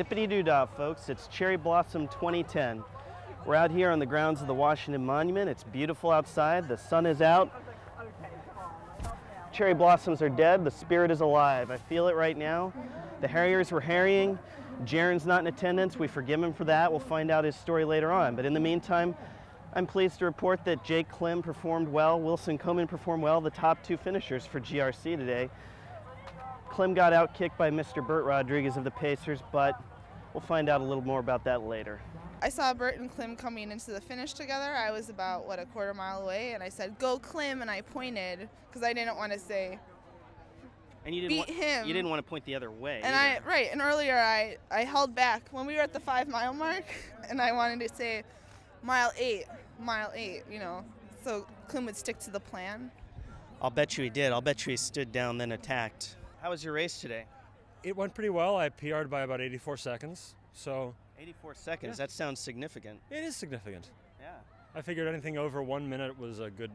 Zippity-doo-dah, folks. It's Cherry Blossom 2010. We're out here on the grounds of the Washington Monument. It's beautiful outside. The sun is out. Cherry blossoms are dead. The spirit is alive. I feel it right now. The Harriers were harrying. Jaron's not in attendance. We forgive him for that. We'll find out his story later on. But in the meantime, I'm pleased to report that Jake Klim performed well. Wilson Coman performed well, the top two finishers for GRC today. Klim got outkicked by Mr. Bert Rodriguez of the Pacers, but we'll find out a little more about that later. I saw Bert and Klim coming into the finish together. I was about, a quarter mile away, and I said, "Go Klim," and I pointed because I didn't want to say, and you didn't beat him. You didn't want to point the other way. And and earlier I held back when we were at the 5 mile mark, and I wanted to say, mile eight, you know, so Klim would stick to the plan. I'll bet you he did. I'll bet you he stood down, then attacked. How was your race today? It went pretty well. I PR'd by about 84 seconds, so. 84 seconds, yeah. That sounds significant. It is significant. Yeah. I figured anything over 1 minute was a good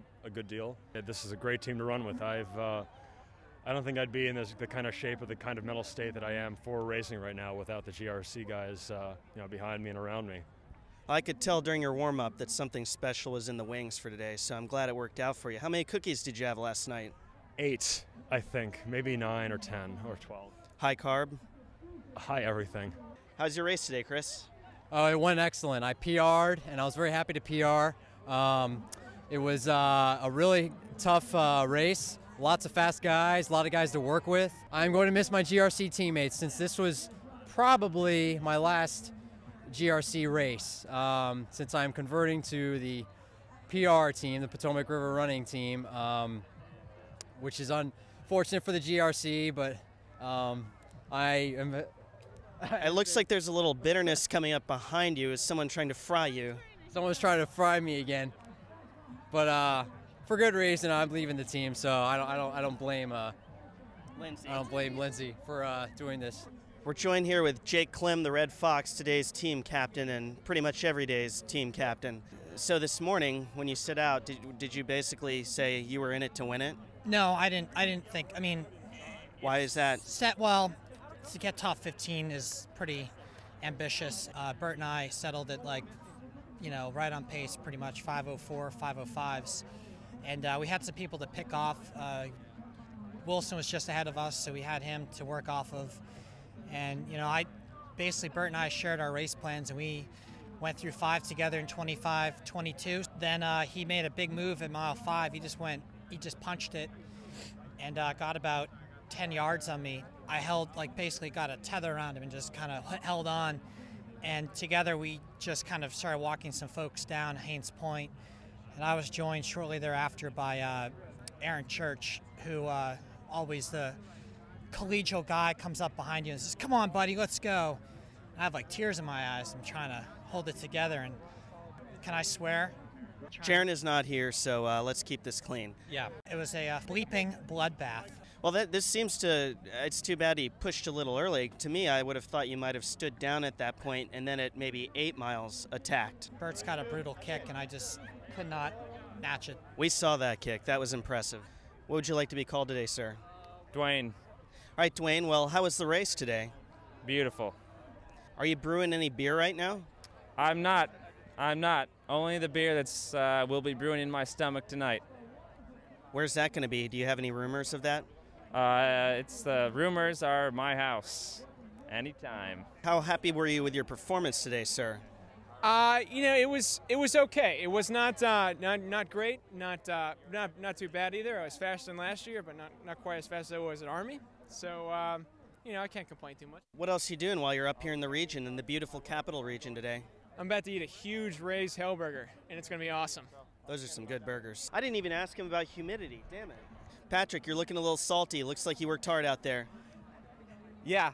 deal. This is a great team to run with. I don't think I'd be in the kind of shape or the kind of mental state that I am for racing right now without the GRC guys behind me and around me. I could tell during your warm-up that something special was in the wings for today, so I'm glad it worked out for you. How many cookies did you have last night? 8, I think. Maybe 9 or 10 or 12. High carb? High everything. How's your race today, Chris? Oh, it went excellent. I PR'd, and I was very happy to PR. It was a really tough race. Lots of fast guys, a lot of guys to work with. I'm going to miss my GRC teammates since this was probably my last GRC race. Since I'm converting to the PR team, the Potomac River Running Team, which is unfortunate for the GRC, but I am. It looks like there's a little bitterness coming up behind you. Is someone trying to fry you? Someone's trying to fry me again, but for good reason. I'm leaving the team, so I don't blame Lindsay. I don't blame Lindsay for doing this. We're joined here with Jake Klim, the Red Fox, today's team captain and pretty much every day's team captain. So this morning, when you set out, did you basically say you were in it to win it? No, I didn't think. I mean, why is that? To get top 15 is pretty ambitious. Bert and I settled at right on pace, pretty much 504, 505s, and we had some people to pick off. Wilson was just ahead of us, so we had him to work off of. And Bert and I shared our race plans, and we went through 5 together in 25, 22. Then he made a big move at mile 5. He just punched it, and got about 10 yards on me. I held, basically got a tether around him and just kind of held on. And together we just kind of started walking some folks down Haynes Point. And I was joined shortly thereafter by Aaron Church, who always the collegial guy comes up behind you and says, "Come on, buddy, let's go." And I have tears in my eyes. I'm trying to hold it together. And can I swear? Jaron is not here, so let's keep this clean. Yeah, it was a bleeping bloodbath. Well, this seems to, it's too bad he pushed a little early. To me, I would have thought you might have stood down at that point and then at maybe 8 miles attacked. Bert's got a brutal kick, and I just could not match it. We saw that kick. That was impressive. What would you like to be called today, sir? Dwayne. All right, Dwayne, well, how was the race today? Beautiful. Are you brewing any beer right now? I'm not. Only the beer that's will be brewing in my stomach tonight. Where's that going to be? Do you have any rumors of that? The rumors are my house. Anytime. How happy were you with your performance today, sir? It was okay. It was not great, not too bad either. I was faster than last year, but not quite as fast as I was at Army. So I can't complain too much. What else are you doing while you're up here in the region, in the beautiful capital region today? I'm about to eat a huge Ray's Hellburger, and it's going to be awesome. Those are some good burgers. I didn't even ask him about humidity. Damn it. Patrick, you're looking a little salty. Looks like you worked hard out there. Yeah.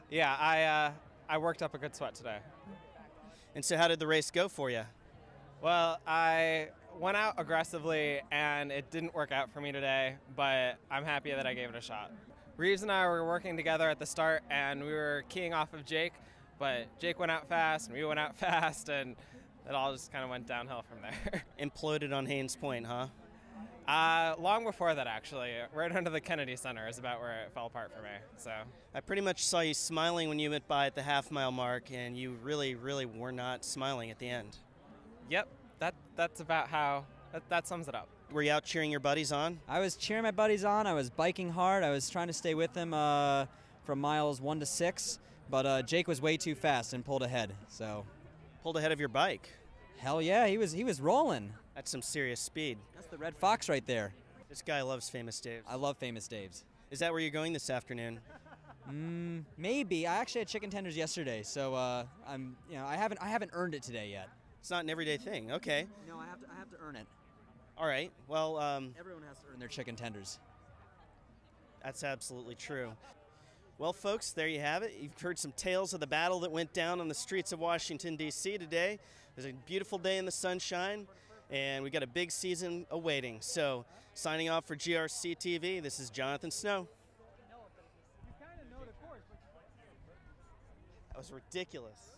I worked up a good sweat today. And so how did the race go for you? Well, I went out aggressively, and it didn't work out for me today, but I'm happy that I gave it a shot. Reeves and I were working together at the start, and we were keying off of Jake, but Jake went out fast, and we went out fast, and it all just kind of went downhill from there. Imploded on Haynes Point, huh? Long before that, actually. Right under the Kennedy Center is about where it fell apart for me. So I pretty much saw you smiling when you went by at the half-mile mark, and you really, really were not smiling at the end. yep, that's about how that sums it up. Were you out cheering your buddies on? I was cheering my buddies on. I was biking hard. I was trying to stay with them from miles 1 to 6, but Jake was way too fast and pulled ahead. So Pulled ahead of your bike. hell yeah, he was rolling. That's some serious speed. That's the Red Fox right there. This guy loves Famous Dave's. I love Famous Dave's. Is that where you're going this afternoon? Maybe. I actually had chicken tenders yesterday, so I haven't earned it today yet. It's not an everyday thing. Okay. No, I have to earn it. All right. Well, Everyone has to earn their chicken tenders. that's absolutely true. Well, folks, there you have it. You've heard some tales of the battle that went down on the streets of Washington, D.C. today. It was a beautiful day in the sunshine, and we got a big season awaiting. So, signing off for GRC TV, this is Jonathan Snow. That was ridiculous.